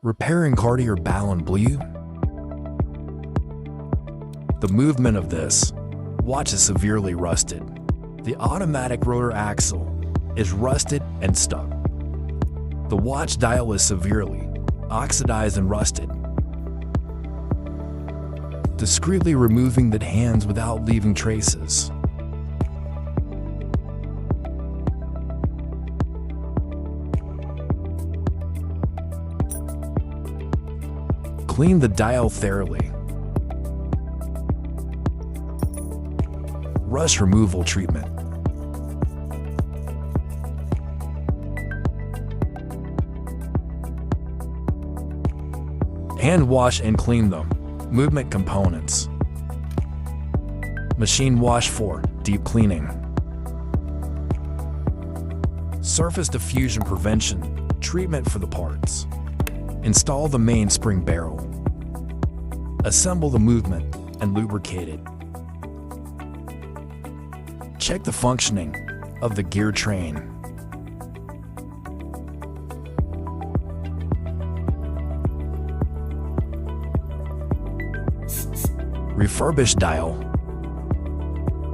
Repairing Cartier Ballon Bleu. The movement of this watch is severely rusted. The automatic rotor axle is rusted and stuck. The watch dial is severely oxidized and rusted. Discreetly removing the hands without leaving traces. Clean the dial thoroughly. Rust removal treatment. Hand wash and clean the movement components. Machine wash for deep cleaning. Surface diffusion prevention treatment for the parts. Install the mainspring barrel. Assemble the movement and lubricate it. Check the functioning of the gear train. Refurbish dial.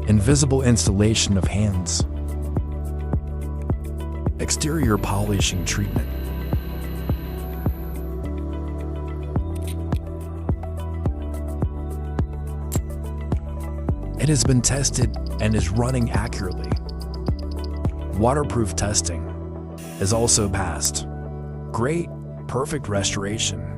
Invisible installation of hands. Exterior polishing treatment. It has been tested and is running accurately. Waterproof testing is also passed. Great, perfect restoration.